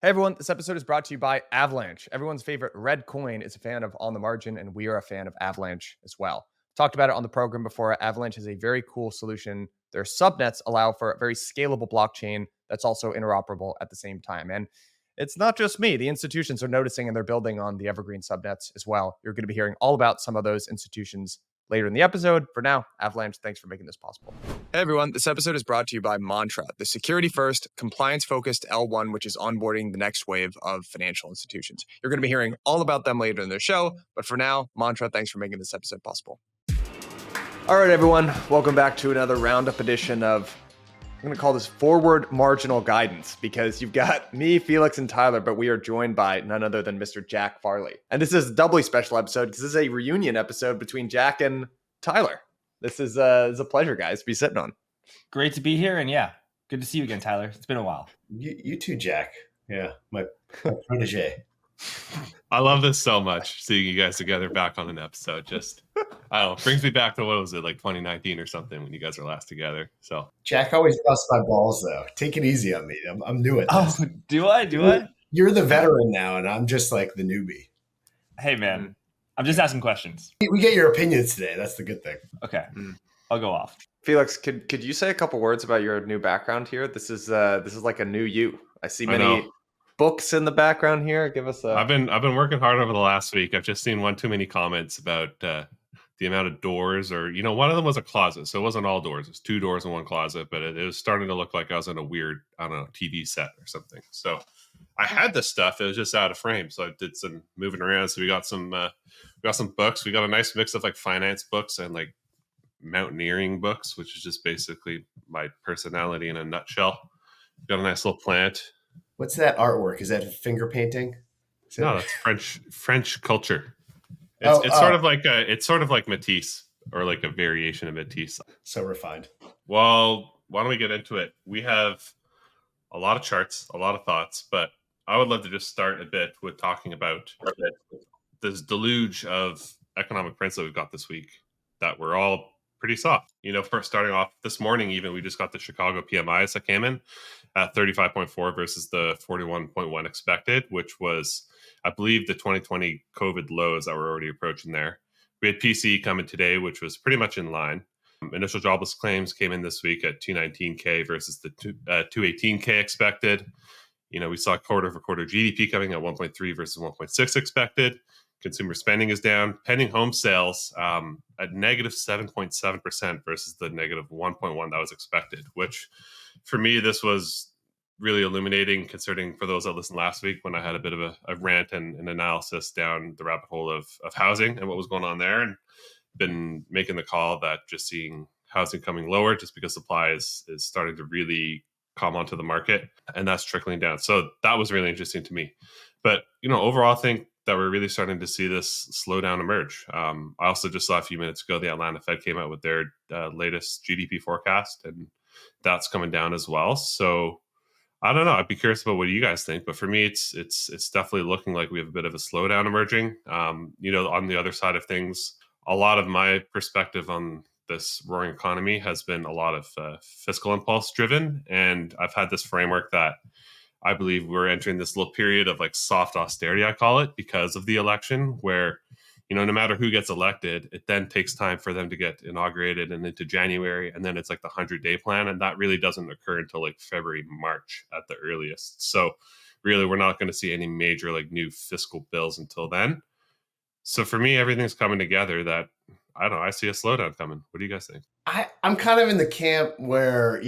Hey everyone, this episode is brought to you by Avalanche. Everyone's favorite red coin is a fan of On the Margin, and we are a fan of Avalanche as well. Talked about it on the program before. Avalanche is a very cool solution. Their subnets allow for a very scalable blockchain that's also interoperable at the same time. And it's not just me. The institutions are noticing and they're building on the Evergreen subnets as well. You're going to be hearing all about some of those institutions later in the episode. For now, Avalanche, thanks for making this possible. Hey everyone, this episode is brought to you by Mantra, the security-first, compliance-focused L1, which is onboarding the next wave of financial institutions. You're going to be hearing all about them later in the show, but for now, Mantra, thanks for making this episode possible. All right, everyone, welcome back to another Roundup edition of, I'm going to call this Forward Marginal Guidance, because you've got me, Felix, and Tyler, but we are joined by none other than Mr. Jack Farley. And this is a doubly special episode because this is a reunion episode between Jack and Tyler. This is a pleasure, guys, to be sitting on. Great to be here, and yeah, good to see you again, Tyler. It's been a while. You too, Jack. Yeah, my protege. I love this so much, seeing you guys together back on an episode. Just, I don't know, brings me back to, what was it, like 2019 or something, when you guys were last together. So Jack always busts my balls, though. Take it easy on me. I'm new at this. Oh, do I? You're the veteran now, and I'm just like the newbie. Hey, man, I'm just asking questions. We get your opinions today. That's the good thing. Okay, I'll go off. Felix, could you say a couple words about your new background here? This is like a new you. I see many books in the background here. Give us a. I've been working hard over the last week. I've just seen one too many comments about the amount of doors, or one of them was a closet, so it wasn't all doors. It was 2 doors in one closet, but it was starting to look like I was in a weird, I don't know, TV set or something. So I had this stuff. It was just out of frame, so I did some moving around. So we got some books. We got a nice mix of like finance books and like mountaineering books, which is just basically my personality in a nutshell. Got a nice little plant. What's that artwork? Is that finger painting? No, that's French culture. It's sort of like Matisse, or like a variation of Matisse. So refined. Well, why don't we get into it? We have a lot of charts, a lot of thoughts, but I would love to just start a bit with talking about this deluge of economic prints that we've got this week that were all pretty soft. First starting off this morning, even we just got the Chicago PMIs that came in at 35.4 versus the 41.1 expected, which was, I believe, the 2020 COVID lows that were already approaching there. We had PCE coming today, which was pretty much in line. Initial jobless claims came in this week at 219K versus the 218K expected. We saw quarter-over-quarter GDP coming at 1.3 versus 1.6 expected. Consumer spending is down. Pending home sales at negative 7.7% versus the negative 1.1 that was expected, which for me, this was really illuminating, considering for those that listened last week when I had a bit of a rant and an analysis down the rabbit hole of housing and what was going on there, and been making the call that just seeing housing coming lower just because supply is starting to really come onto the market, and that's trickling down. So that was really interesting to me. But, overall, I think that we're really starting to see this slowdown emerge. I also just saw a few minutes ago, the Atlanta Fed came out with their latest GDP forecast, and that's coming down as well. So I don't know. I'd be curious about what you guys think. But for me, it's definitely looking like we have a bit of a slowdown emerging. On the other side of things, a lot of my perspective on this roaring economy has been a lot of fiscal impulse driven. And I've had this framework that I believe we're entering this little period of like soft austerity, I call it, because of the election, where, no matter who gets elected, it then takes time for them to get inaugurated and into January. And then it's like the 100-day plan. And that really doesn't occur until like February, March at the earliest. So really, we're not going to see any major like new fiscal bills until then. So for me, everything's coming together that, I don't know, I see a slowdown coming. What do you guys think? I'm kind of in the camp where,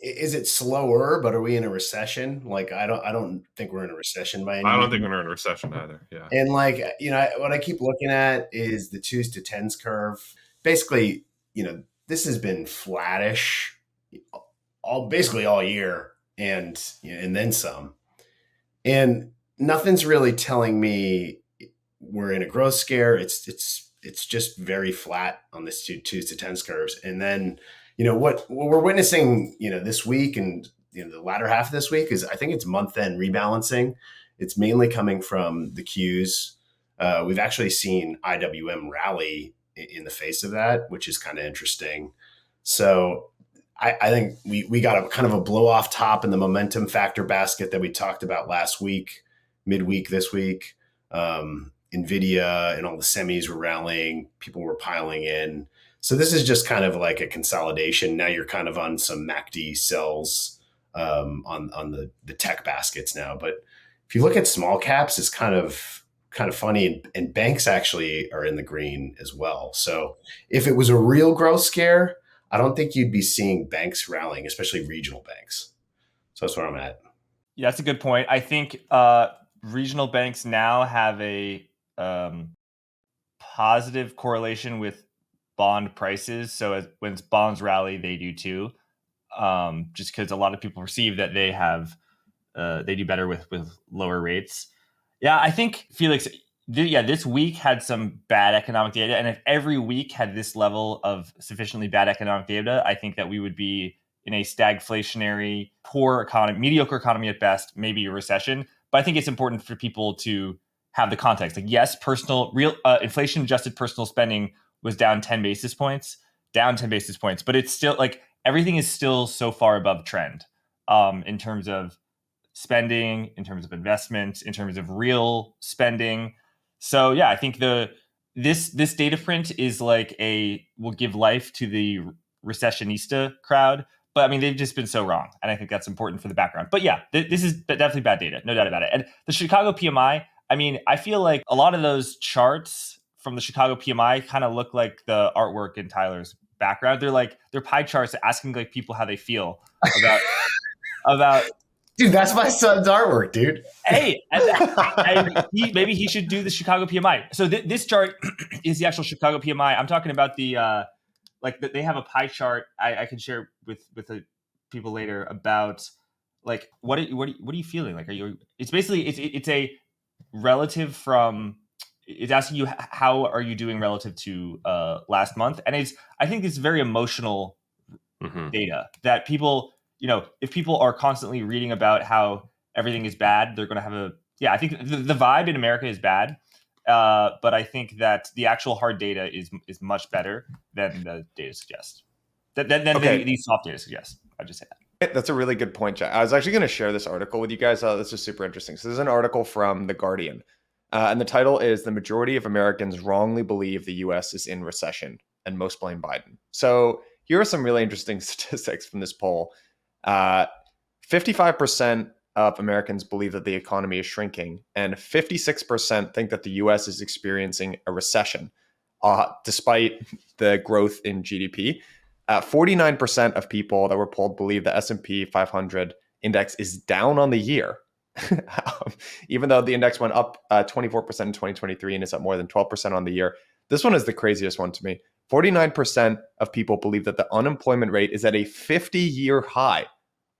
is it slower, but are we in a recession? Like, I don't think we're in a recession by any means. I don't think we're in a recession either. Yeah. And like, what I keep looking at is the 2s to 10s curve. Basically, this has been flattish basically all year and then some. And nothing's really telling me we're in a growth scare. It's just very flat on this 2s to 10s curves. And then, what we're witnessing, this week and the latter half of this week is, I think it's month-end rebalancing. It's mainly coming from the Qs. We've actually seen IWM rally in the face of that, which is kind of interesting. So I think we got a kind of a blow off top in the momentum factor basket that we talked about last week, midweek this week. Nvidia and all the semis were rallying, people were piling in. So this is just kind of like a consolidation. Now you're kind of on some MACD sells on the tech baskets now. But if you look at small caps, it's kind of funny, and banks actually are in the green as well. So if it was a real growth scare, I don't think you'd be seeing banks rallying, especially regional banks. So that's where I'm at. Yeah, that's a good point. I think regional banks now have a positive correlation with bond prices. So when bonds rally, they do too. Just because a lot of people perceive that they do better with lower rates. Yeah, I think Felix. This week had some bad economic data, and if every week had this level of sufficiently bad economic data, I think that we would be in a stagflationary, poor economy, mediocre economy at best, maybe a recession. But I think it's important for people to have the context. Like, yes, inflation-adjusted personal spending was down 10 basis points, but it's still like everything is still so far above trend in terms of spending, in terms of investment, in terms of real spending. So yeah, I think this data print is like will give life to the recessionista crowd. But I mean, they've just been so wrong, and I think that's important for the background. But yeah, this is definitely bad data, no doubt about it. And the Chicago PMI, I mean, I feel like a lot of those charts from the Chicago PMI kind of look like the artwork in Tyler's background. They're pie charts asking like people how they feel about. Dude, that's my son's artwork, dude. Hey, maybe he should do the Chicago PMI. So this chart is the actual Chicago PMI. I'm talking about they have a pie chart I can share with the people later about like what are you feeling? Like it's basically it's a relative from, it's asking you how are you doing relative to last month, and I think it's very emotional data that people, if people are constantly reading about how everything is bad, they're going to have I think the vibe in America is bad. But I think that the actual hard data is much better than the data suggests. These soft data suggest. I just say that. That's a really good point, Jack. I was actually going to share this article with you guys. This is super interesting. So this is an article from The Guardian. And the title is "The Majority of Americans Wrongly Believe the U.S. is in Recession and Most Blame Biden." So here are some really interesting statistics from this poll. 55% of Americans believe that the economy is shrinking, and 56% think that the U.S. is experiencing a recession, despite the growth in GDP. 49% of people that were polled believe the S&P 500 index is down on the year, even though the index went up 24% in 2023 and is up more than 12% on the year. This one is the craziest one to me. 49% of people believe that the unemployment rate is at a 50-year high,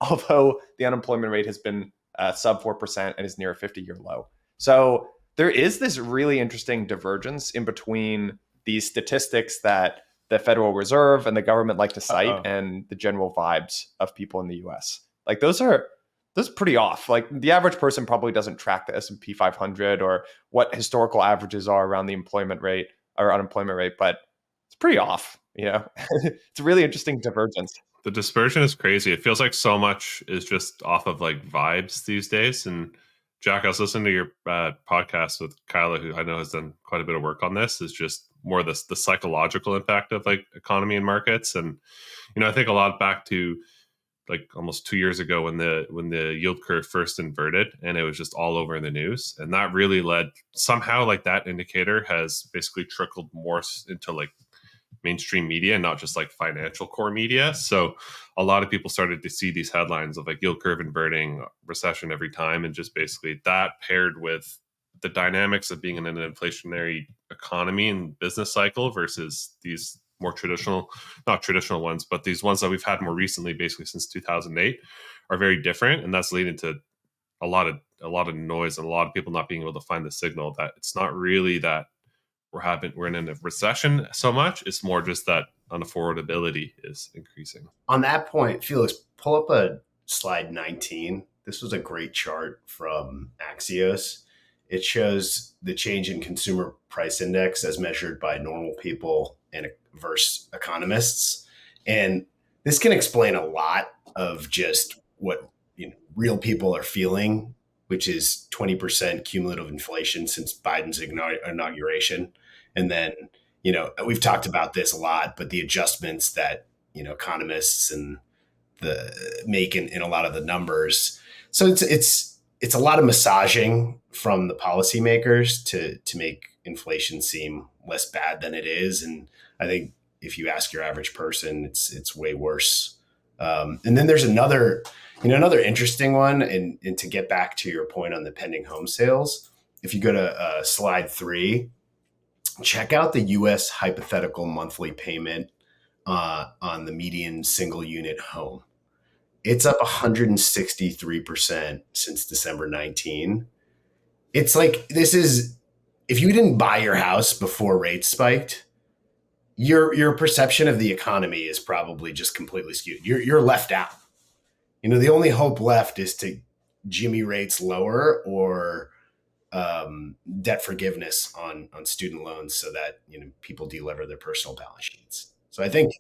although the unemployment rate has been sub 4% and is near a 50-year low. So there is this really interesting divergence in between these statistics that the Federal Reserve and the government like to cite and the general vibes of people in the US. Like those are pretty off. Like the average person probably doesn't track the S&P 500 or what historical averages are around the employment rate or unemployment rate, but it's pretty off. It's a really interesting divergence. The dispersion is crazy. It feels like so much is just off of like vibes these days. And Jack, I was listening to your podcast with Kyla, who I know has done quite a bit of work on this. Is just more the psychological impact of like economy and markets. And I think a lot back to like almost 2 years ago when the yield curve first inverted, and it was just all over in the news, and that really led somehow like that indicator has basically trickled more into like mainstream media and not just like financial core media. So a lot of people started to see these headlines of like yield curve inverting, recession every time, and just basically that paired with the dynamics of being in an inflationary economy and business cycle versus these more not traditional ones, but these ones that we've had more recently, basically since 2008, are very different. And that's leading to a lot of noise and a lot of people not being able to find the signal that it's not really that we're in a recession so much. It's more just that unaffordability is increasing. On that point, Felix, pull up a slide 19. This was a great chart from Axios. It shows the change in consumer price index as measured by normal people and versus economists. And this can explain a lot of just what real people are feeling, which is 20% cumulative inflation since Biden's inauguration. And then, we've talked about this a lot, but the adjustments that, economists and make in a lot of the numbers. So it's a lot of massaging from the policymakers to make inflation seem less bad than it is. And I think if you ask your average person, it's way worse. And then there's another interesting one. And to get back to your point on the pending home sales, if you go to slide 3, check out the U.S. hypothetical monthly payment on the median single unit home. It's up 163% since December 19. It's like, if you didn't buy your house before rates spiked, your perception of the economy is probably just completely skewed. You're left out. The only hope left is to jimmy rates lower or debt forgiveness on student loans so that people delever their personal balance sheets. So I think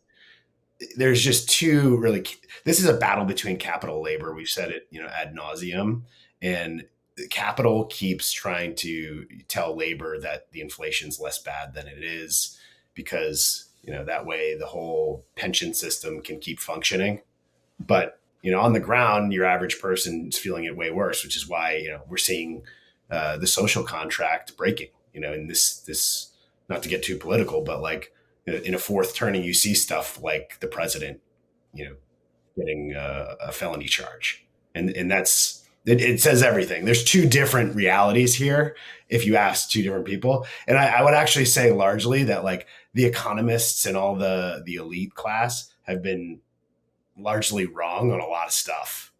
there's just two really. This is a battle between capital and labor. We've said it, ad nauseum, and capital keeps trying to tell labor that the inflation's less bad than it is because that way the whole pension system can keep functioning. But on the ground, your average person is feeling it way worse, which is why we're seeing the social contract breaking. And this not to get too political, but like in a fourth turning, you see stuff like the president, getting a felony charge, and that's it says everything. There's two different realities here if you ask two different people, and I would actually say largely that like the economists and all the elite class have been largely wrong on a lot of stuff,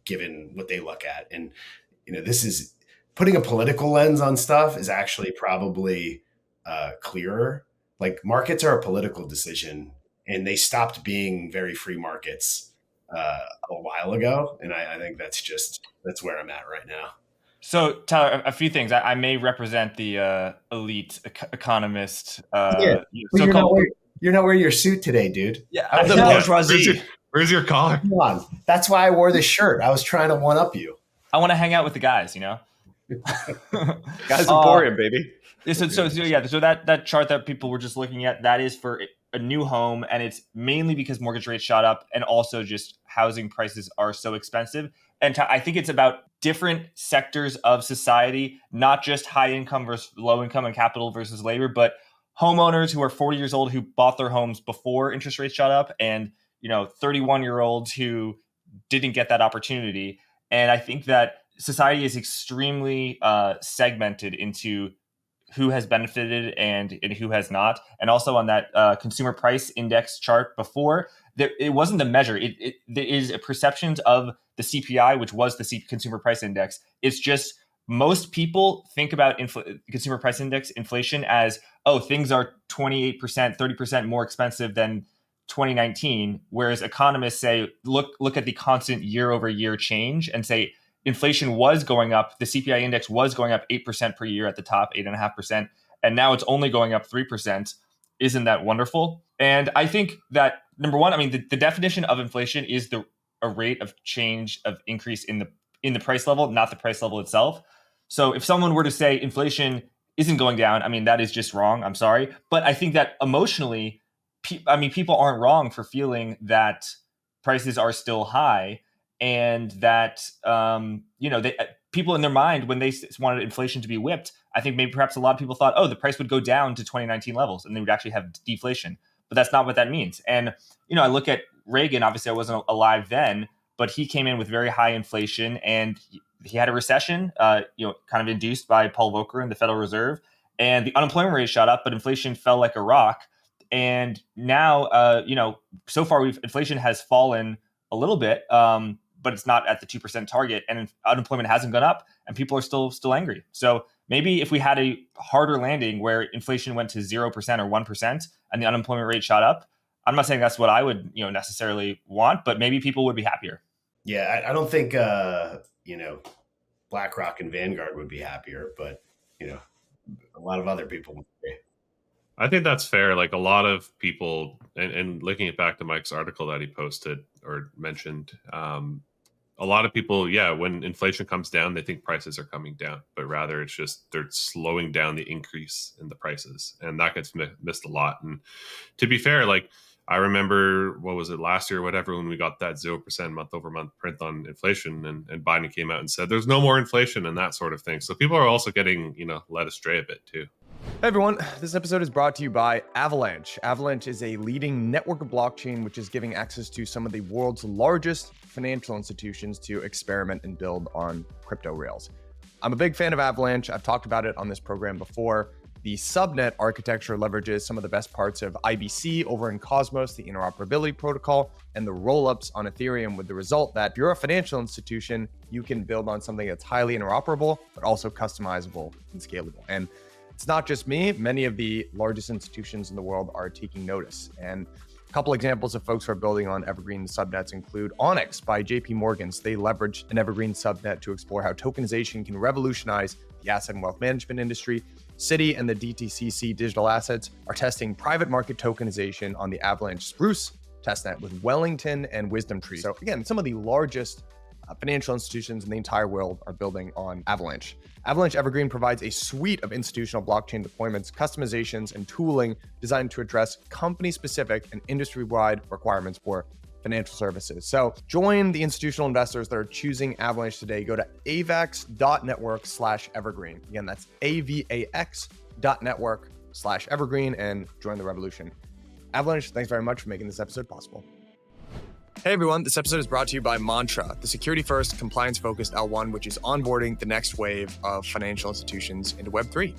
given what they look at, and this is putting a political lens on stuff is actually probably clearer. Like markets are a political decision, and they stopped being very free markets a while ago. And I think that's where I'm at right now. So, Tyler, a few things. I may represent the elite economist. Yeah, but you're not wearing your suit today, dude. Yeah, I'm the bourgeoisie. Where's your collar? Come on. That's why I wore this shirt. I was trying to one up you. I want to hang out with the guys, Guys Emporium, baby. So that chart that people were just looking at, that is for a new home, and it's mainly because mortgage rates shot up, and also just housing prices are so expensive. And I think it's about different sectors of society, not just high income versus low income and capital versus labor, but homeowners who are 40 years old who bought their homes before interest rates shot up, and 31-year-olds who didn't get that opportunity. And I think that society is extremely segmented into who has benefited and who has not. And also on that consumer price index chart before, it wasn't the measure. It is a perceptions of the CPI, which was the consumer price index. It's just most people think about consumer price index inflation as, oh, things are 28%, 30% more expensive than 2019. Whereas economists say, look at the constant year over year change and say, inflation was going up. The CPI index was going up 8% per year at the top, 8.5%. And now it's only going up 3%. Isn't that wonderful? And I think that, number one, I mean, the definition of inflation is a rate of change of increase in the price level, not the price level itself. So if someone were to say inflation isn't going down, I mean, that is just wrong. I'm sorry. But I think that emotionally, people aren't wrong for feeling that prices are still high. And that, people in their mind, when they wanted inflation to be whipped, I think maybe perhaps a lot of people thought, oh, the price would go down to 2019 levels and they would actually have deflation. But that's not what that means. And, I look at Reagan, obviously I wasn't alive then, but he came in with very high inflation and he had a recession, kind of induced by Paul Volcker and the Federal Reserve. And the unemployment rate shot up, but inflation fell like a rock. And now, so far inflation has fallen a little bit, but it's not at the 2% target, and unemployment hasn't gone up, and people are still angry. So maybe if we had a harder landing where inflation went to 0% or 1% and the unemployment rate shot up, I'm not saying that's what I would necessarily want, but maybe people would be happier. Yeah, I don't think BlackRock and Vanguard would be happier, but a lot of other people would be. I think that's fair. Like a lot of people, and linking it back to Mike's article that he posted or mentioned, a lot of people, yeah, when inflation comes down, they think prices are coming down, but rather it's just they're slowing down the increase in the prices, and that gets missed a lot. And to be fair, like I remember, what was it, last year or whatever, when we got that 0% month over month print on inflation, and Biden came out and said there's no more inflation and that sort of thing. So people are also getting, led astray a bit too. Hey everyone, this episode is brought to you by Avalanche. Avalanche is a leading network of blockchain which is giving access to some of the world's largest financial institutions to experiment and build on crypto rails. I'm a big fan of Avalanche. I've talked about it on this program before. The Subnet architecture leverages some of the best parts of IBC over in Cosmos, the interoperability protocol, and the rollups on Ethereum, with the result that if you're a financial institution, you can build on something that's highly interoperable, but also customizable and scalable. And it's not just me. Many of the largest institutions in the world are taking notice. And a couple examples of folks who are building on evergreen subnets include Onyx by JP Morgan's. They leveraged an evergreen subnet to explore how tokenization can revolutionize the asset and wealth management industry. Citi and the DTCC digital assets are testing private market tokenization on the Avalanche Spruce testnet with Wellington and Wisdom Tree. So again, some of the largest financial institutions in the entire world are building on Avalanche. Avalanche Evergreen provides a suite of institutional blockchain deployments, customizations, and tooling designed to address company-specific and industry-wide requirements for financial services. So join the institutional investors that are choosing Avalanche today. Go to avax.network/evergreen. Again, that's avax.network/evergreen and join the revolution. Avalanche, thanks very much for making this episode possible. Hey everyone, this episode is brought to you by Mantra, the security-first, compliance-focused L1, which is onboarding the next wave of financial institutions into Web3.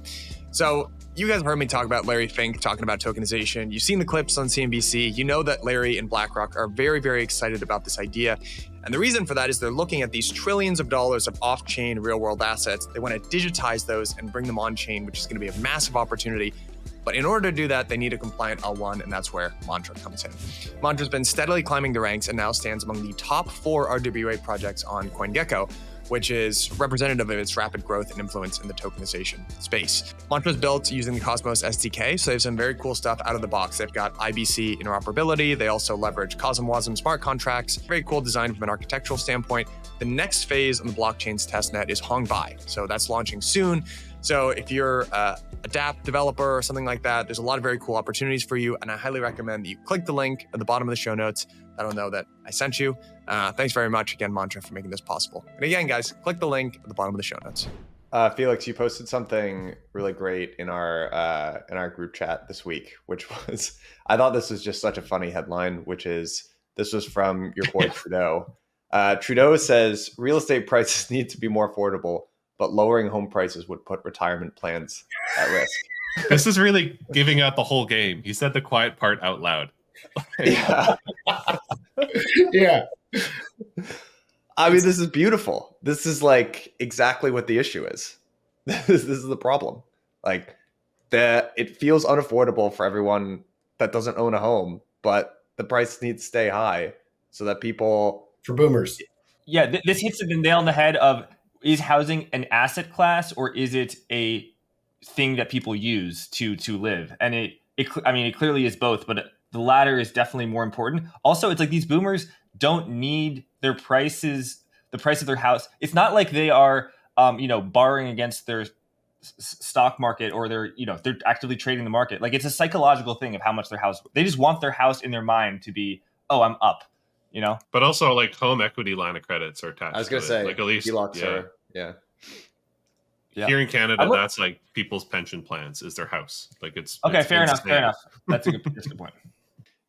So you guys have heard me talk about Larry Fink talking about tokenization. You've seen the clips on CNBC. You know that Larry and BlackRock are very, very excited about this idea. And the reason for that is they're looking at these trillions of dollars of off-chain real-world assets. They want to digitize those and bring them on-chain, which is going to be a massive opportunity. But in order to do that, they need a compliant L1, and that's where Mantra comes in. Mantra's been steadily climbing the ranks and now stands among the top 4 RWA projects on CoinGecko, which is representative of its rapid growth and influence in the tokenization space. Mantra's built using the Cosmos SDK, so they have some very cool stuff out of the box. They've got IBC interoperability. They also leverage CosmWasm smart contracts. Very cool design from an architectural standpoint. The next phase on the blockchain's testnet is Hongbai, so that's launching soon. So if you're a dApp developer or something like that, there's a lot of very cool opportunities for you, and I highly recommend that you click the link at the bottom of the show notes. That'll know that I sent you. Thanks very much again, Mantra, for making this possible. And again, guys, click the link at the bottom of the show notes. Felix, you posted something really great in our group chat this week, which was, I thought this was just such a funny headline, which is, this was from your boy Trudeau. Trudeau says, real estate prices need to be more affordable, but lowering home prices would put retirement plans at risk. This is really giving out the whole game. He said the quiet part out loud. Yeah. Yeah. I mean, this is beautiful. This is like exactly what the issue is. This is the problem. Like, it feels unaffordable for everyone that doesn't own a home, but the price needs to stay high so that people... For boomers. Yeah, this hits the nail on the head of, is housing an asset class or is it a thing that people use to live? And it clearly is both, but the latter is definitely more important. Also, it's like these boomers don't need their prices, the price of their house. It's not like they are, borrowing against their stock market, or they're actively trading the market. Like, it's a psychological thing of how much their house, they just want their house in their mind to be, oh, I'm up, But also, like, home equity line of credits are attached. I was going to say, like, at least, yeah. Here in Canada, that's like people's pension plans is their house. Like, it's okay. It's Fair enough. That's a good point.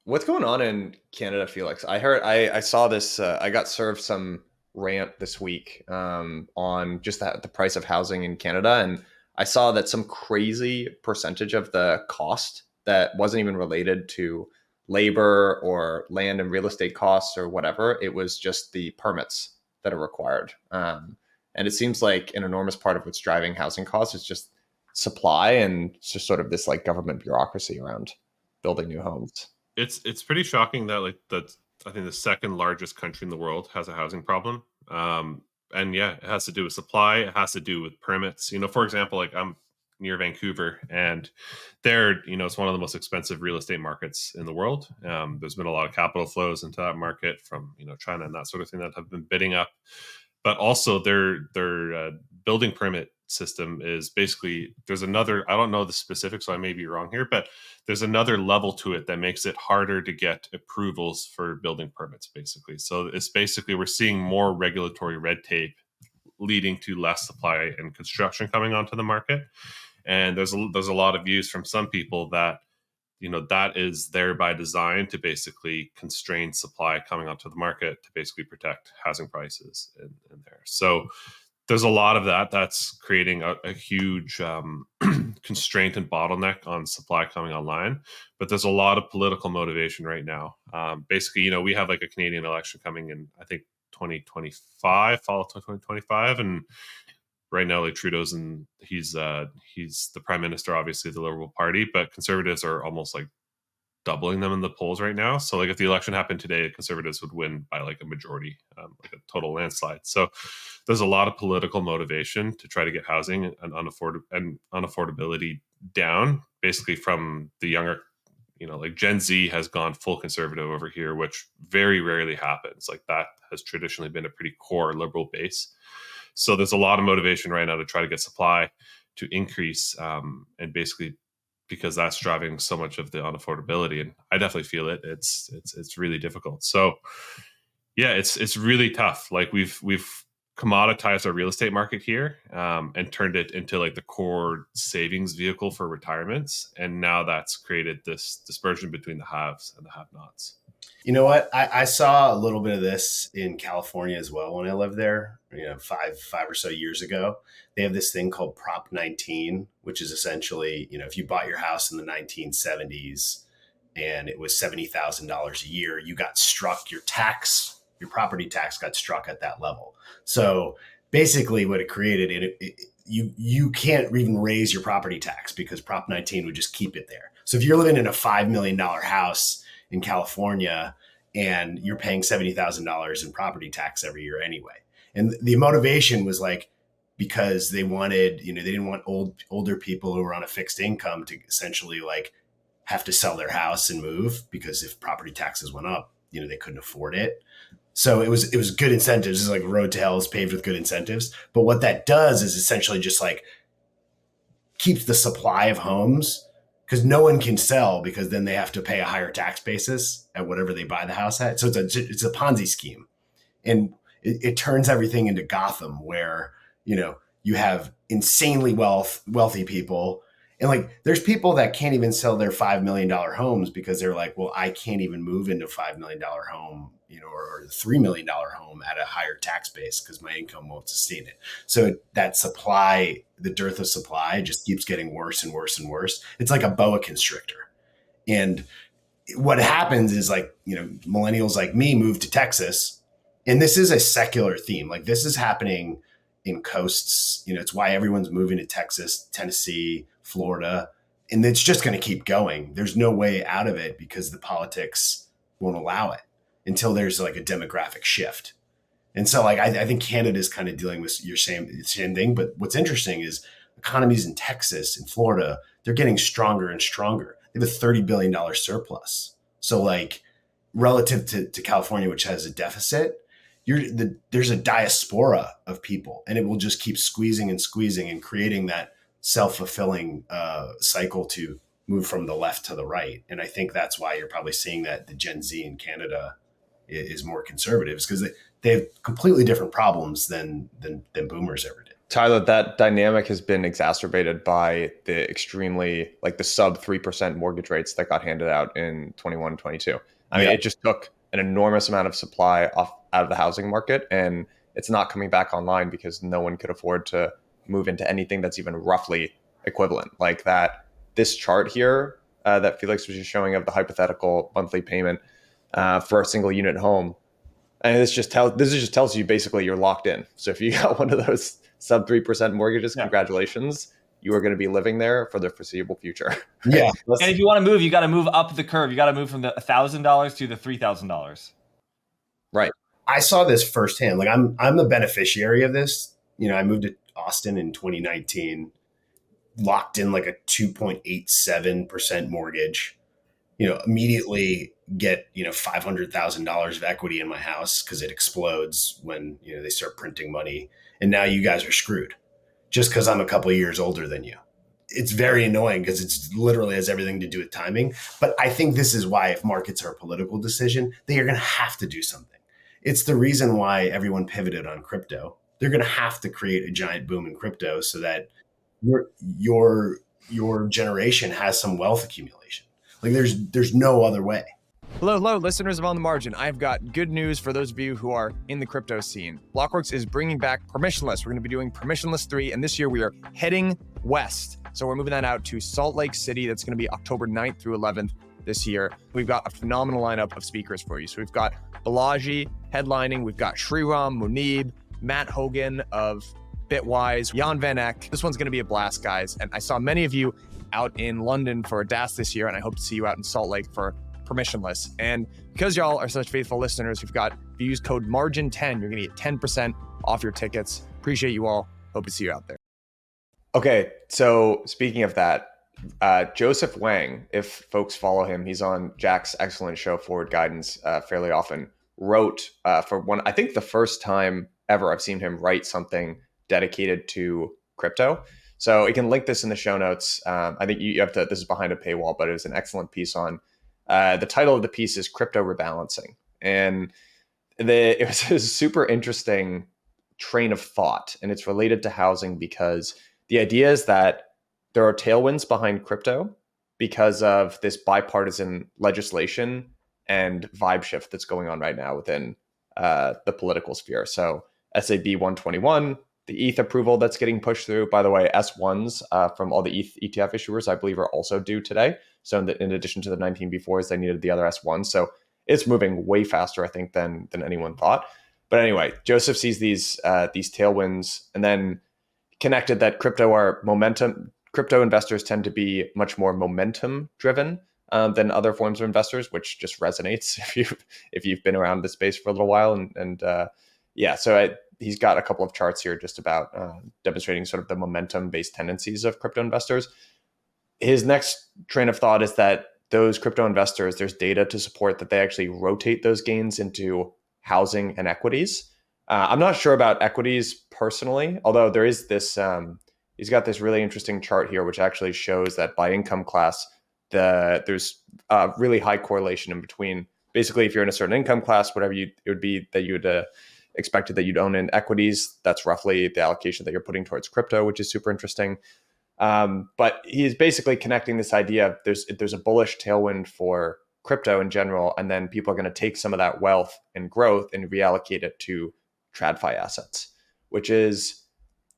What's going on in Canada, Felix? I saw this. I got served some rant this week on just the price of housing in Canada, and I saw that some crazy percentage of the cost that wasn't even related to labor or land and real estate costs or whatever. It was just the permits that are required. And it seems like an enormous part of what's driving housing costs is just supply and just sort of this like government bureaucracy around building new homes. It's pretty shocking that I think the second largest country in the world has a housing problem. And yeah, it has to do with supply. It has to do with permits. For example, like I'm near Vancouver, and there, it's one of the most expensive real estate markets in the world. There's been a lot of capital flows into that market from China and that sort of thing that have been bidding up, but also their building permit system is basically, there's another, I don't know the specifics, so I may be wrong here, but there's another level to it that makes it harder to get approvals for building permits, basically. So it's basically, we're seeing more regulatory red tape leading to less supply and construction coming onto the market. And there's a lot of views from some people that that is there by design to basically constrain supply coming onto the market to basically protect housing prices in there. So there's a lot of that's creating a huge constraint and bottleneck on supply coming online. But there's a lot of political motivation right now. Basically, we have like a Canadian election coming in, I think 2025, fall of 2025, and right now, like Trudeau's he's the prime minister, obviously the Liberal Party, but Conservatives are almost like doubling them in the polls right now. So like if the election happened today, Conservatives would win by like a majority, like a total landslide. So there's a lot of political motivation to try to get housing and unaffordability down, basically from the younger, like Gen Z has gone full conservative over here, which very rarely happens. Like that has traditionally been a pretty core liberal base. So there's a lot of motivation right now to try to get supply to increase, and basically because that's driving so much of the unaffordability. And I definitely feel it. It's really difficult. So yeah, it's really tough. Like we've commoditized our real estate market here, and turned it into like the core savings vehicle for retirements. And now that's created this dispersion between the haves and the have-nots. You know what? I saw a little bit of this in California as well when I lived there, five or so years ago. They have this thing called Prop 19, which is essentially, if you bought your house in the 1970s and it was $70,000 a year, you got struck, your property tax got struck at that level. So basically what it created, you can't even raise your property tax because Prop 19 would just keep it there. So if you're living in a $5 million house in California and you're paying $70,000 in property tax every year anyway. And the motivation was like, because they wanted, they didn't want older people who were on a fixed income to essentially like have to sell their house and move, because if property taxes went up, they couldn't afford it. So it was good incentives. It's like road to hell is paved with good incentives. But what that does is essentially just like keeps the supply of homes, because no one can sell, because then they have to pay a higher tax basis at whatever they buy the house at. So it's a Ponzi scheme. And it turns everything into Gotham, where, you have insanely wealthy people. And like, there's people that can't even sell their $5 million homes because they're like, well, I can't even move into a $5 million home, or a $3 million home at a higher tax base because my income won't sustain it. So that supply, the dearth of supply just keeps getting worse and worse and worse. It's like a boa constrictor. And what happens is like, millennials like me move to Texas, and this is a secular theme. Like this is happening in coasts, it's why everyone's moving to Texas, Tennessee, Florida, and it's just going to keep going. There's no way out of it because the politics won't allow it until there's like a demographic shift. And so like, I think Canada's kind of dealing with your same thing. But what's interesting is economies in Texas and Florida, they're getting stronger and stronger. They have a $30 billion surplus. So like relative to California, which has a deficit, there's a diaspora of people, and it will just keep squeezing and creating that self-fulfilling cycle to move from the left to the right. And I think that's why you're probably seeing that the Gen Z in Canada is more conservative, because they have completely different problems than boomers ever did. Tyler, that dynamic has been exacerbated by the extremely, like the sub 3% mortgage rates that got handed out in 21, 22. I mean, it just took an enormous amount of supply out of the housing market, and it's not coming back online because no one could afford to move into anything that's even roughly equivalent. Like that, this chart here that Felix was just showing of the hypothetical monthly payment for a single unit home. And this just tells you basically you're locked in. So if you got one of those sub 3% mortgages, congratulations. You are going to be living there for the foreseeable future. Yeah. And if you want to move, you got to move up the curve. You got to move from the $1,000 to the $3,000. Right. I saw this firsthand. Like I'm the beneficiary of this. I moved to Austin in 2019. locked in like a 2.87% mortgage, immediately get, $500,000 of equity in my house because it explodes when, they start printing money. And now you guys are screwed just because I'm a couple of years older than you. It's very annoying because it's literally has everything to do with timing. But I think this is why, if markets are a political decision, they are going to have to do something. It's the reason why everyone pivoted on crypto. They're going to have to create a giant boom in crypto so that your generation has some wealth accumulation. Like there's no other way. Hello, listeners of On the Margin. I've got good news for those of you who are in the crypto scene. Blockworks is bringing back permissionless. We're going to be doing permissionless 3, and this year we are heading west. So we're moving that out to Salt Lake City. That's going to be October 9th through 11th this year. We've got a phenomenal lineup of speakers for you. So we've got Balaji headlining. We've got Sriram, Munib, Matt Hogan of Bitwise, Jan Van Eck. This one's going to be a blast, guys. And I saw many of you out in London for a DAS this year, and I hope to see you out in Salt Lake for permissionless. And because y'all are such faithful listeners, if you use code MARGIN10, you're going to get 10% off your tickets. Appreciate you all. Hope to see you out there. Okay, so speaking of that, Joseph Wang, if folks follow him, he's on Jack's excellent show, Forward Guidance, fairly often, wrote for one, I think the first time ever I've seen him write something dedicated to crypto. So you can link this in the show notes. I think you have to, this is behind a paywall, but it was an excellent piece on, the title of the piece is Crypto Rebalancing. And it was a super interesting train of thought, and it's related to housing because the idea is that there are tailwinds behind crypto because of this bipartisan legislation and vibe shift that's going on right now within the political sphere. So SAB 121, the ETH approval that's getting pushed through. By the way, S1s from all the ETH ETF issuers, I believe, are also due today. So in addition to the 19B4s, they needed the other S1s. So it's moving way faster, I think, than anyone thought. But anyway, Joseph sees these tailwinds and then connected that crypto are momentum. Crypto investors tend to be much more momentum driven than other forms of investors, which just resonates if you've been around this space for a little while. He's got a couple of charts here just about demonstrating sort of the momentum-based tendencies of crypto investors. His next train of thought is that those crypto investors, there's data to support that they actually rotate those gains into housing and equities. I'm not sure about equities personally, although there is this, he's got this really interesting chart here, which actually shows that by income class, there's a really high correlation in between. Basically, if you're in a certain income class, whatever it would be that you would expected that you'd own in equities, that's roughly the allocation that you're putting towards crypto, which is super interesting. But he's basically connecting this idea of there's a bullish tailwind for crypto in general, and then people are going to take some of that wealth and growth and reallocate it to TradFi assets, which is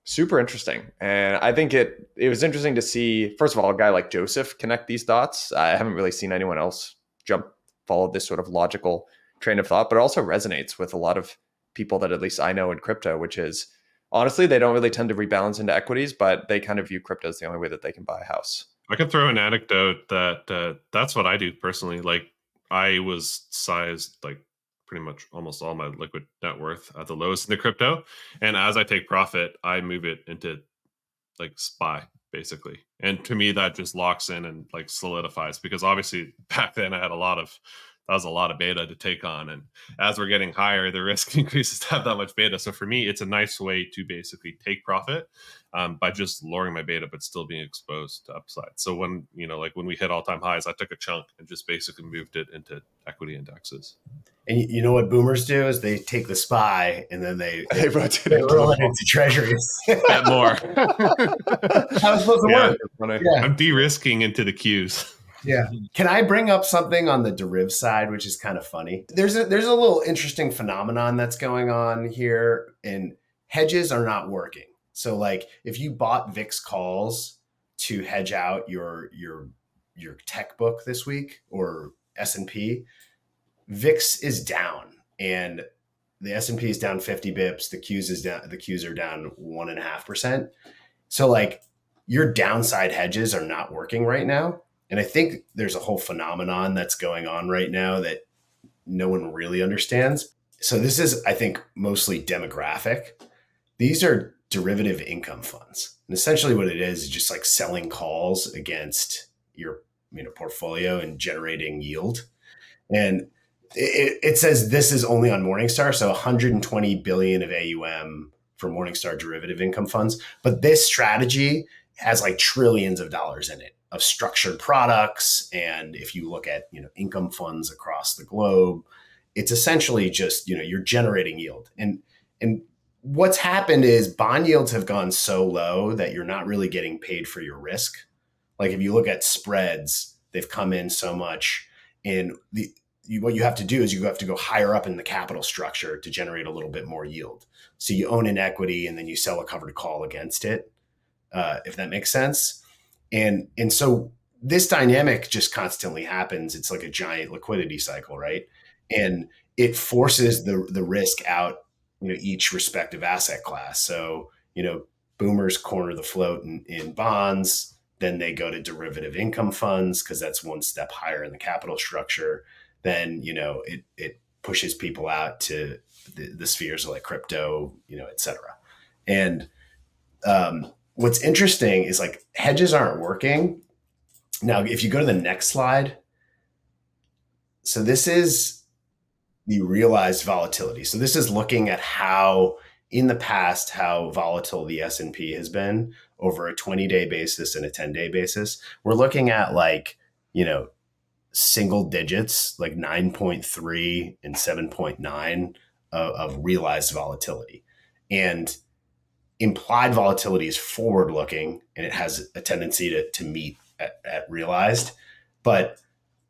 super interesting. And I think it was interesting to see, first of all, a guy like Joseph connect these dots. I haven't really seen anyone else follow this sort of logical train of thought, but it also resonates with a lot of people that at least I know in crypto, which is honestly, they don't really tend to rebalance into equities, but they kind of view crypto as the only way that they can buy a house. I can throw an anecdote that that's what I do personally. Like I was sized like pretty much almost all my liquid net worth at the lowest in the crypto. And as I take profit, I move it into like SPY basically. And to me, that just locks in and like solidifies, because obviously back then I had that was a lot of beta to take on. And as we're getting higher, the risk increases to have that much beta. So for me, it's a nice way to basically take profit by just lowering my beta, but still being exposed to upside. So when, when we hit all-time highs, I took a chunk and just basically moved it into equity indexes. And you know what boomers do is they take the SPY and then they roll it into treasuries. Bet more. How it's supposed to work. Yeah. I'm de-risking into the Qs. Yeah. Can I bring up something on the deriv side, which is kind of funny? There's a little interesting phenomenon that's going on here, and hedges are not working. So like if you bought VIX calls to hedge out your tech book this week or S&P, VIX is down and the S&P is down 50 bips. The Qs are down 1.5%. So like your downside hedges are not working right now. And I think there's a whole phenomenon that's going on right now that no one really understands. So this is, I think, mostly demographic. These are derivative income funds. And essentially what it is just like selling calls against your portfolio and generating yield. And it says this is only on Morningstar, so 120 billion of AUM for Morningstar derivative income funds. But this strategy has like trillions of dollars in it of structured products. And if you look at income funds across the globe, it's essentially just you're generating yield. And what's happened is bond yields have gone so low that you're not really getting paid for your risk. Like if you look at spreads, they've come in so much, and what you have to do is you have to go higher up in the capital structure to generate a little bit more yield. So you own an equity and then you sell a covered call against it, if that makes sense. And so this dynamic just constantly happens. It's like a giant liquidity cycle, right? And it forces the risk out, each respective asset class. So, boomers corner the float in bonds, then they go to derivative income funds because that's one step higher in the capital structure. Then, it pushes people out to the spheres of like crypto, et cetera. And what's interesting is like hedges aren't working. Now, if you go to the next slide, so this is the realized volatility. So this is looking at how in the past, how volatile the S&P has been over a 20-day basis and a 10-day basis. We're looking at like, single digits, like 9.3 and 7.9 of realized volatility. And implied volatility is forward looking, and it has a tendency to meet at realized. But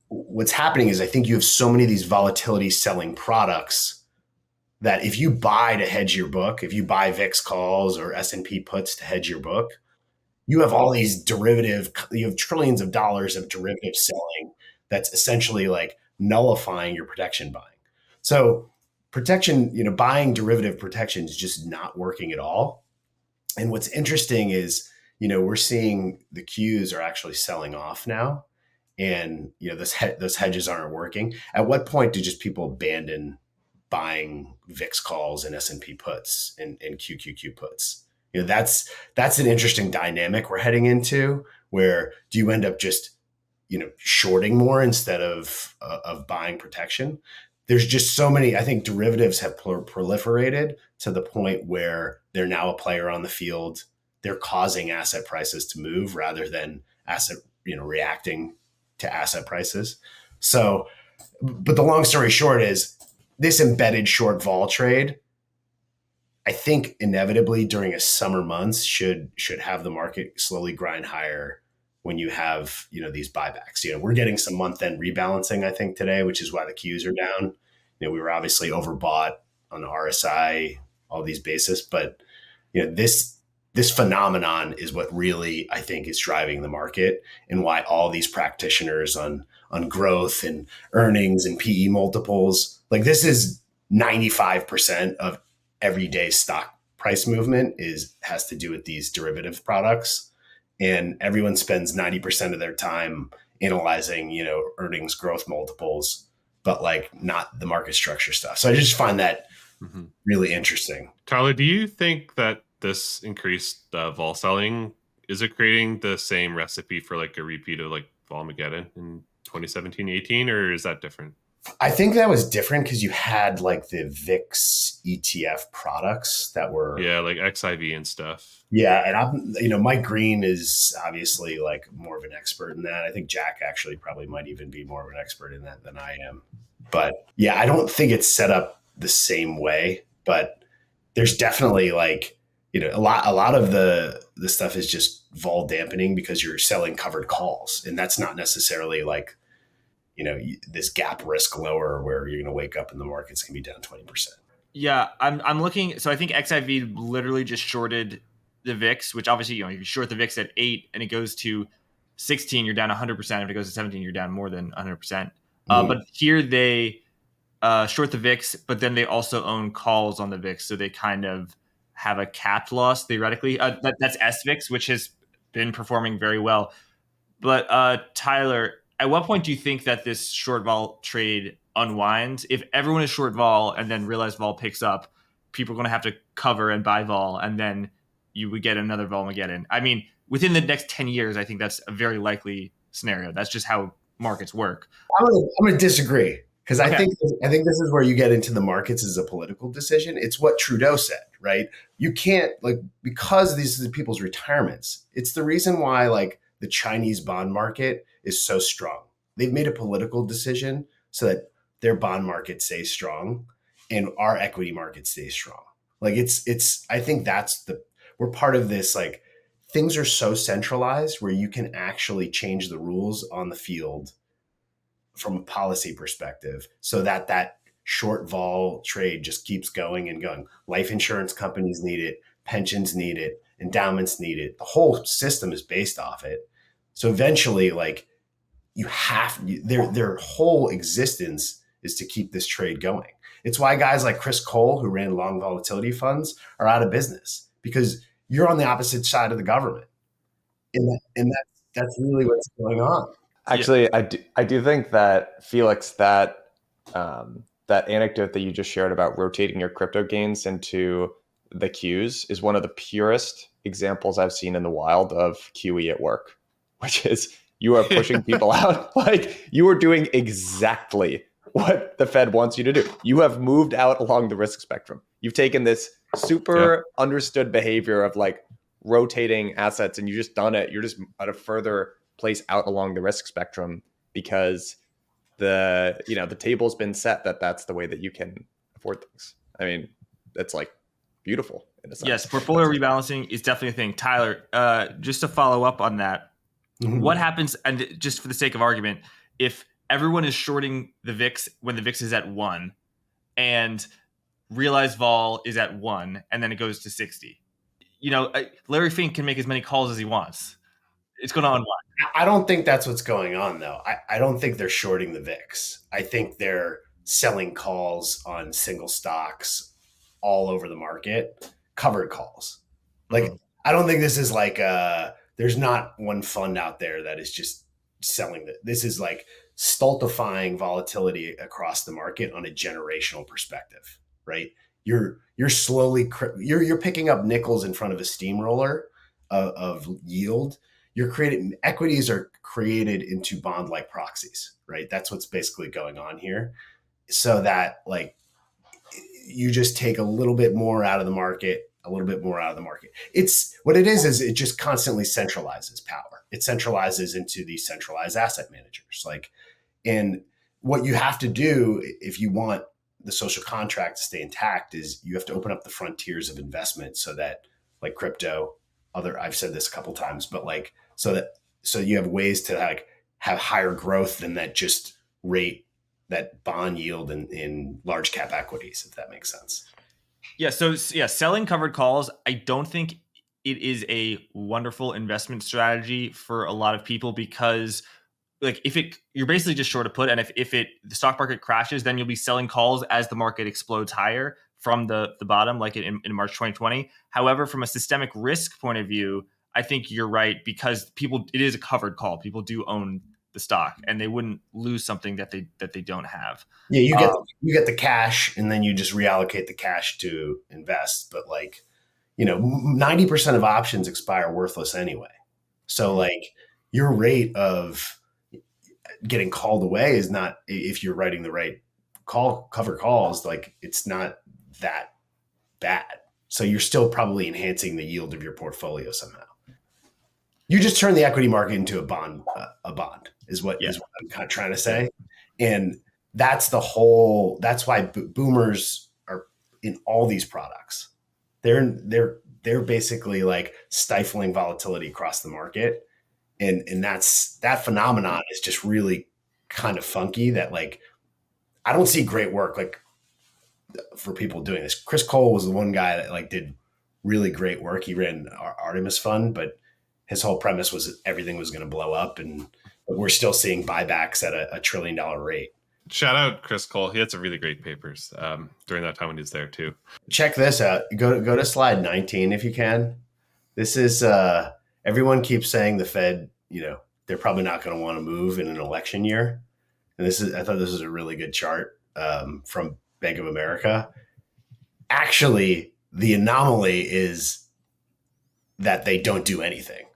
what's happening is I think you have so many of these volatility selling products that if you buy to hedge your book, if you buy VIX calls or S&P puts to hedge your book, you have all these you have trillions of dollars of derivative selling that's essentially like nullifying your protection buying. So protection, buying derivative protection is just not working at all. And what's interesting is, we're seeing the Qs are actually selling off now, and those hedges aren't working. At what point do just people abandon buying VIX calls and S&P puts and QQQ puts? That's an interesting dynamic we're heading into, where do you end up just shorting more instead of buying protection? There's just so many. I think derivatives have proliferated to the point where they're now a player on the field. They're causing asset prices to move rather than reacting to asset prices. So, but the long story short is this embedded short vol trade, I think inevitably during a summer months should have the market slowly grind higher when you have, these buybacks. We're getting some month-end rebalancing, I think, today, which is why the Qs are down. We were obviously overbought on the RSI, all these basis, but this phenomenon is what really, I think, is driving the market, and why all these practitioners on growth and earnings and PE multiples, like this is 95% of everyday stock price movement has to do with these derivative products. And everyone spends 90% of their time analyzing, earnings growth multiples, but like not the market structure stuff. So I just find that really interesting. Tyler, do you think that this increased vol selling, is it creating the same recipe for like a repeat of like Volmageddon in 2017-18, or is that different? I think that was different because you had like the VIX ETF products that were like XIV and stuff. Yeah, and Mike Green is obviously like more of an expert in that. I think Jack actually probably might even be more of an expert in that than I am. But yeah, I don't think it's set up the same way. But there's definitely like a lot of the stuff is just vol dampening because you're selling covered calls, and that's not necessarily like this gap risk lower where you're going to wake up and the market's going to be down 20%. Yeah, I'm looking. So I think XIV literally just shorted the VIX, which obviously, if you short the VIX at 8 and it goes to 16, you're down 100%. If it goes to 17, you're down more than 100%. But here they short the VIX, but then they also own calls on the VIX. So they kind of have a capped loss theoretically. That's SVIX, which has been performing very well. But Tyler, at what point do you think that this short vol trade unwinds? If everyone is short vol and then realized vol picks up, people are going to have to cover and buy vol, and then you would get another Volmageddon. I mean, within the next 10 years, I think that's a very likely scenario. That's just how markets work. I'm going to disagree, because Okay. I think this is where you get into the markets as a political decision. It's what Trudeau said, right? You can't, like, because these are people's retirements. It's the reason why, like, the Chinese bond market is so strong. They've made a political decision so that their bond market stays strong and our equity market stays strong. Like, I think we're part of this, like, things are so centralized where you can actually change the rules on the field from a policy perspective, so that short vol trade just keeps going and going. Life insurance companies need it, pensions need it, endowments need it. The whole system is based off it. So eventually, like, their whole existence is to keep this trade going. It's why guys like Chris Cole, who ran long volatility funds, are out of business, because you're on the opposite side of the government. And that's really what's going on. Actually, I do think that, Felix, that that anecdote that you just shared about rotating your crypto gains into the Qs is one of the purest examples I've seen in the wild of QE at work, which is you are pushing people out. Like, you are doing exactly what the Fed wants you to do. You have moved out along the risk spectrum. You've taken this super understood behavior of, like, rotating assets, and you just done it. You're just at a further place out along the risk spectrum, because the table's been set that that's the way that you can afford things. I mean, that's, like, beautiful in a sense. Yes, portfolio rebalancing is definitely a thing. Tyler, just to follow up on that, what happens, and just for the sake of argument, if everyone is shorting the VIX when the VIX is at 1 and realized vol is at 1 and then it goes to 60? Larry Fink can make as many calls as he wants. It's going to unwind. I don't think that's what's going on, though. I don't think they're shorting the VIX. I think they're selling calls on single stocks all over the market, covered calls. Like, I don't think this is like there's not one fund out there that is just selling that. This is like stultifying volatility across the market on a generational perspective, right? You're slowly you're picking up nickels in front of a steamroller of yield. Equities are created into bond-like proxies, right? That's what's basically going on here. So that, like, you just take a little bit more out of the market, a little bit more out of the market. It's what it is it just constantly centralizes power. It centralizes into these centralized asset managers. Like, and what you have to do if you want the social contract to stay intact is you have to open up the frontiers of investment, so that, like, crypto, I've said this a couple times, but, like, so you have ways to, like, have higher growth than that just rate that bond yield in large cap equities, if that makes sense. Yeah. So selling covered calls, I don't think it is a wonderful investment strategy for a lot of people, because, like, you're basically just short a put, and if the stock market crashes, then you'll be selling calls as the market explodes higher from the bottom, like in March 2020. However, from a systemic risk point of view, I think you're right, because it is a covered call. People do own the stock, and they wouldn't lose something that they don't have. Yeah, you get the cash, and then you just reallocate the cash to invest. But, like, 90% of options expire worthless anyway. So, like, your rate of getting called away is not, if you're writing the right cover calls, like, it's not that bad. So you're still probably enhancing the yield of your portfolio somehow. You just turn the equity market into a bond is what I'm kind of trying to say. And that's why boomers are in all these products. They're basically, like, stifling volatility across the market. And that phenomenon is just really kind of funky, that, like, I don't see great work, like, for people doing this. Chris Cole was the one guy that, like, did really great work. He ran our Artemis fund, but his whole premise was everything was going to blow up, but we're still seeing buybacks at a $1 trillion rate. Shout out Chris Cole. He had some really great papers during that time when he was there too. Check this out. Go to slide 19 if you can. This is everyone keeps saying the Fed, they're probably not going to want to move in an election year. And I thought this was a really good chart from Bank of America. Actually, the anomaly is that they don't do anything.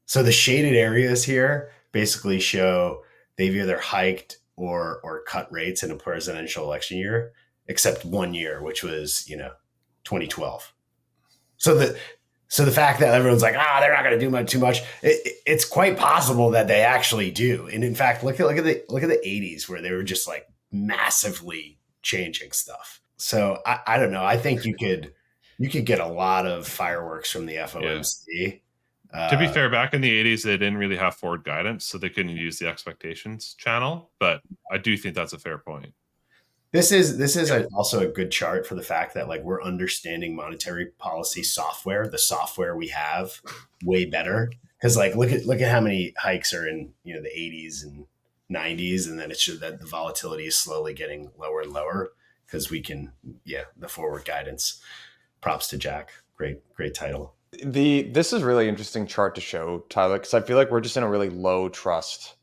So the shaded areas here basically show they've either hiked or cut rates in a presidential election year, except 1 year, which was 2012. So the fact that everyone's like, they're not going to do too much, it's quite possible that they actually do. And in fact, look at the 80s where they were just like massively changing stuff. So I don't know. I think you could get a lot of fireworks from the FOMC. To be fair, back in the 80s, they didn't really have forward guidance, so they couldn't use the expectations channel. But I do think that's a fair point. This is also a good chart for the fact that like we're understanding monetary policy software, the software we have, way better. Because like look at how many hikes are in the 80s and 90s, and then it shows that the volatility is slowly getting lower and lower because we can the forward guidance. Props to Jack, great title. This is really interesting chart to show, Tyler, because I feel like we're just in a really low trust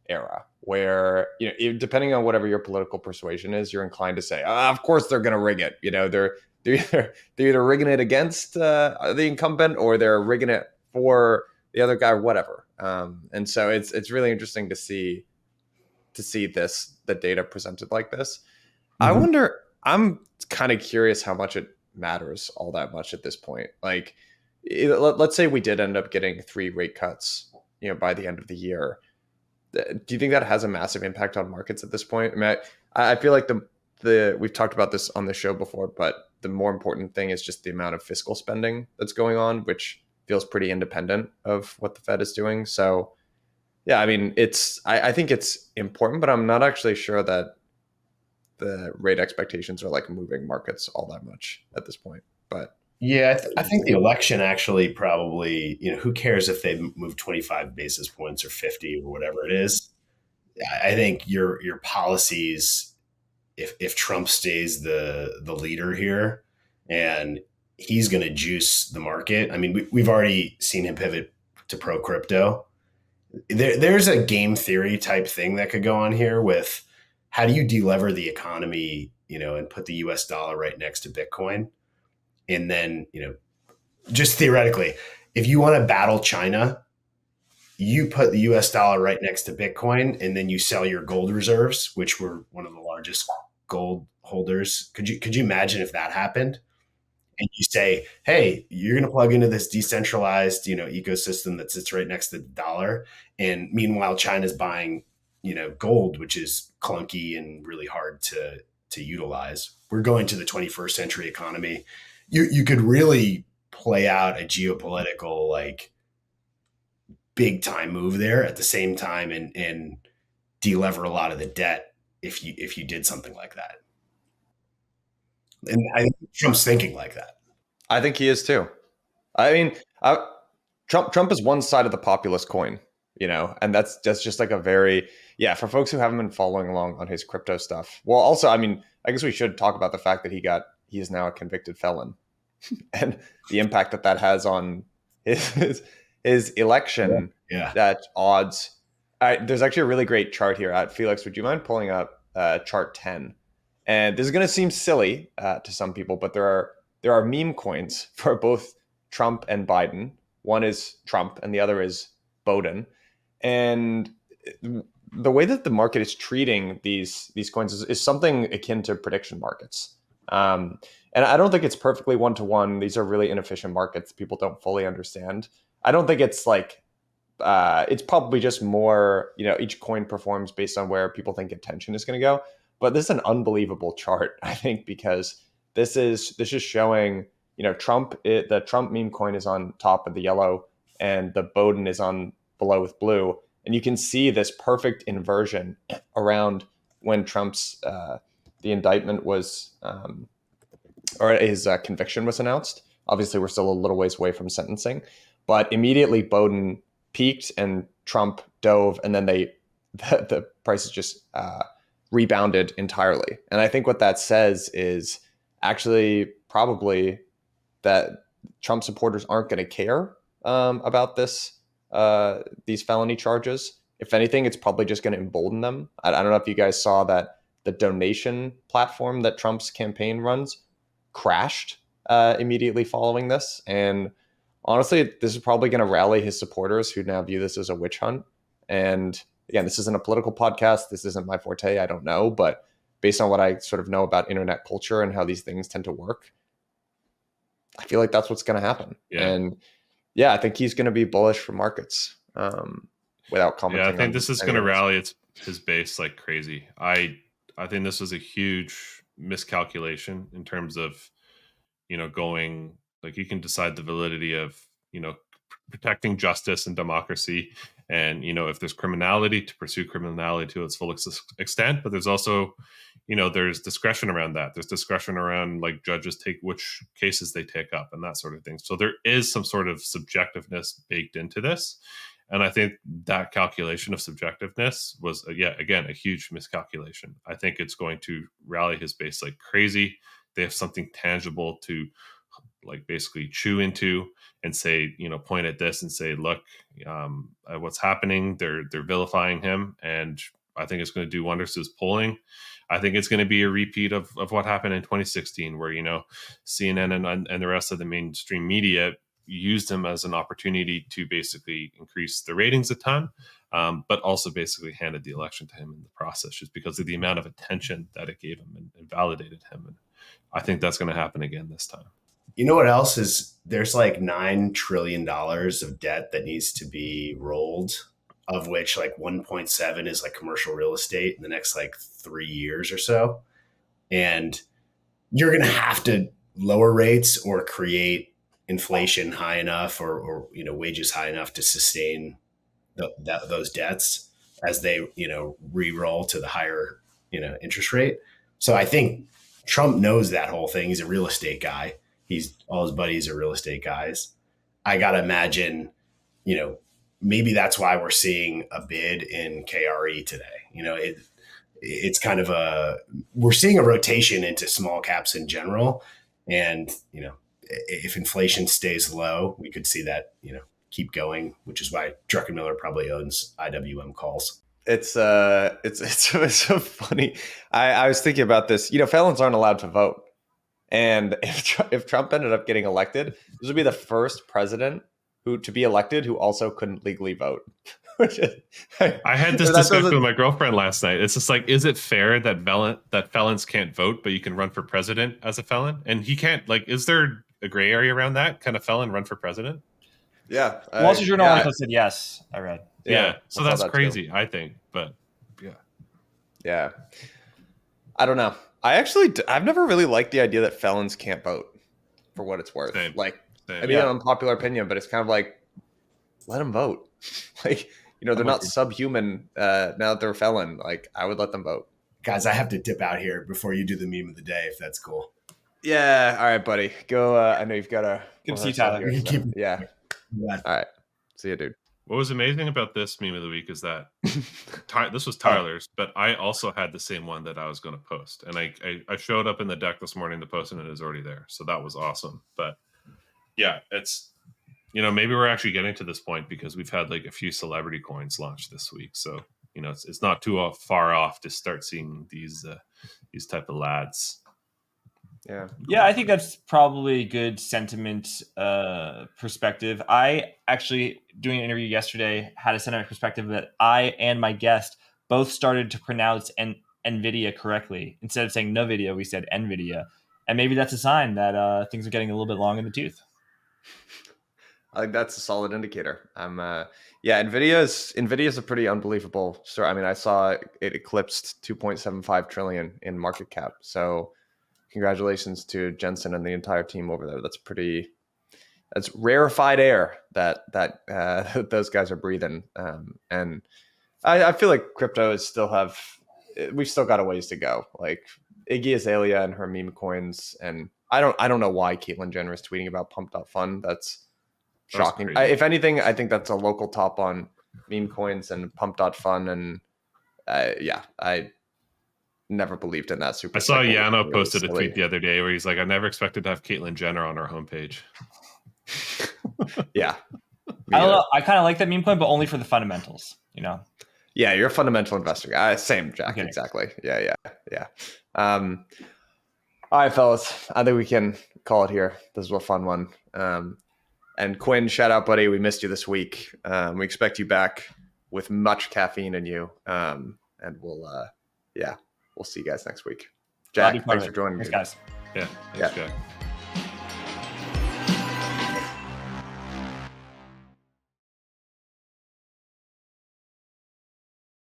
era where depending on whatever your political persuasion is, you're inclined to say, of course they're going to rig it. They're either rigging it against the incumbent or they're rigging it for the other guy or whatever. And so it's really interesting to see the data presented like this. Mm-hmm. I wonder. I'm kind of curious how much it matters all that much at this point. Like, let's say we did end up getting 3 rate cuts, by the end of the year. Do you think that has a massive impact on markets at this point? I mean, I feel like we've talked about this on the show before, but the more important thing is just the amount of fiscal spending that's going on, which feels pretty independent of what the Fed is doing. So, yeah, I mean, I think it's important, but I'm not actually sure that the rate expectations are like moving markets all that much at this point. But yeah, I think the election actually probably, who cares if they move 25 basis points or 50 or whatever it is. I think your policies, if Trump stays the leader here and he's going to juice the market. I mean, we've already seen him pivot to pro crypto. There's a game theory type thing that could go on here with how do you delever the economy, and put the US dollar right next to Bitcoin. And then, just theoretically, if you want to battle China, you put the US dollar right next to Bitcoin, and then you sell your gold reserves, which were one of the largest gold holders. Could you imagine if that happened? And you say, hey, you're going to plug into this decentralized, ecosystem that sits right next to the dollar. And meanwhile, China's buying, gold, which is clunky and really hard to utilize. We're going to the 21st century economy. You could really play out a geopolitical, like, big time move there at the same time and delever a lot of the debt if you did something like that. And I think Trump's thinking like that. I think he is too. I mean, Trump is one side of the populist coin, and that's just like a very, for folks who haven't been following along on his crypto stuff. Well, also, I mean, I guess we should talk about the fact that he is now a convicted felon and the impact that has on his election. Yeah. That odds. There's actually a really great chart here. Felix, would you mind pulling up chart 10? And this is going to seem silly to some people, but there are meme coins for both Trump and Biden. One is Trump and the other is Biden. And the way that the market is treating these coins is something akin to prediction markets. And I don't think it's perfectly one-to-one. These are really inefficient markets people don't fully understand. I don't think it's like, it's probably just more, each coin performs based on where people think attention is going to go. But this is an unbelievable chart, I think, because this is showing, the Trump meme coin is on top of the yellow and the Biden is on below with blue. And you can see this perfect inversion around when Trump's, the indictment was, or his conviction was announced. Obviously, we're still a little ways away from sentencing, but immediately Biden peaked and Trump dove, and then the prices just rebounded entirely. And I think what that says is actually probably that Trump supporters aren't going to care about these felony charges. If anything, it's probably just going to embolden them. I don't know if you guys saw that the donation platform that Trump's campaign runs crashed immediately following this. And honestly, this is probably going to rally his supporters who now view this as a witch hunt. And again, this isn't a political podcast. This isn't my forte. I don't know. But based on what I sort of know about internet culture and how these things tend to work, I feel like that's what's going to happen. Yeah. And yeah, I think he's going to be bullish for markets without commenting. Yeah, I think this is going to anyways. rally his base like crazy. I think this was a huge miscalculation in terms of, going, like, you can decide the validity of, protecting justice and democracy. And, if there's criminality, to pursue criminality to its full extent, but there's also, there's discretion around that. There's discretion around, like, judges take which cases they take up and that sort of thing. So there is some sort of subjectiveness baked into this. And I think that calculation of subjectiveness was, again, a huge miscalculation. I think it's going to rally his base like crazy. They have something tangible to, like, basically chew into and say, point at this and say, look, what's happening? They're vilifying him. And I think it's going to do wonders to his polling. I think it's going to be a repeat of what happened in 2016, where, CNN and the rest of the mainstream media used him as an opportunity to basically increase the ratings a ton, but also basically handed the election to him in the process, just because of the amount of attention that it gave him and validated him. And I think that's going to happen again this time. You know what else is, there's like $9 trillion of debt that needs to be rolled, of which like 1.7 is like commercial real estate in the next like 3 years or so. And you're going to have to lower rates or create inflation high enough or wages high enough to sustain those debts as they, re-roll to the higher, interest rate. So I think Trump knows that whole thing. He's a real estate guy. All his buddies are real estate guys. I got to imagine, maybe that's why we're seeing a bid in KRE today. It's kind of we're seeing a rotation into small caps in general. And, if inflation stays low, we could see that, keep going, which is why Druckenmiller probably owns IWM calls. It's so funny. I was thinking about this. Felons aren't allowed to vote. And if Trump ended up getting elected, this would be the first president to be elected who also couldn't legally vote. I had this discussion with my girlfriend last night. It's just like, is it fair that felons can't vote, but you can run for president as a felon? And he can't, like, is there a gray area around that? Can a felon run for president? Yeah. Wall Street Journal article said yes, I read. Yeah. So that's crazy, I think. But yeah. Yeah. I don't know. I've never really liked the idea that felons can't vote, for what it's worth. Same. An unpopular opinion, but it's kind of like, let them vote. Like, they're not subhuman now that they're a felon. Like, I would let them vote. Guys, I have to dip out here before you do the meme of the day, if that's cool. Yeah. All right, buddy. Go. I know you've got a... Good to see you, Tyler. Yeah. All right. See you, dude. What was amazing about this meme of the week is that this was Tyler's, but I also had the same one that I was going to post. And I showed up in the deck this morning to post and it is already there. So that was awesome. But yeah, it's, maybe we're actually getting to this point because we've had like a few celebrity coins launched this week. So, it's not too far off to start seeing these type of lads. Yeah, I think that's probably good sentiment perspective. I actually, doing an interview yesterday, had a sentiment perspective that I and my guest both started to pronounce NVIDIA correctly. Instead of saying NVIDIA, we said NVIDIA. And maybe that's a sign that things are getting a little bit long in the tooth. I think that's a solid indicator. NVIDIA is a pretty unbelievable story. I mean, I saw it eclipsed 2.75 trillion in market cap. So congratulations to Jensen and the entire team over there. That's rarefied air that those guys are breathing. And I feel like crypto we've still got a ways to go. Like Iggy Azalea and her meme coins. And I don't know why Caitlyn Jenner is tweeting about pump.fun. That's shocking. If anything, I think that's a local top on meme coins and pump.fun. And I never believed in that super. I saw Yano posted a tweet the other day where he's like, I never expected to have Caitlyn Jenner on our homepage. Yeah. I don't know. I kind of like that meme coin, but only for the fundamentals, Yeah, you're a fundamental investor. Same, Jack. Okay. Exactly. Yeah. All right, fellas. I think we can call it here. This was a fun one. And Quinn, shout out, buddy. We missed you this week. We expect you back with much caffeine in you. And we'll see you guys next week. Jack, thanks for joining me. Thanks, guys. Yeah. Thanks, Jack.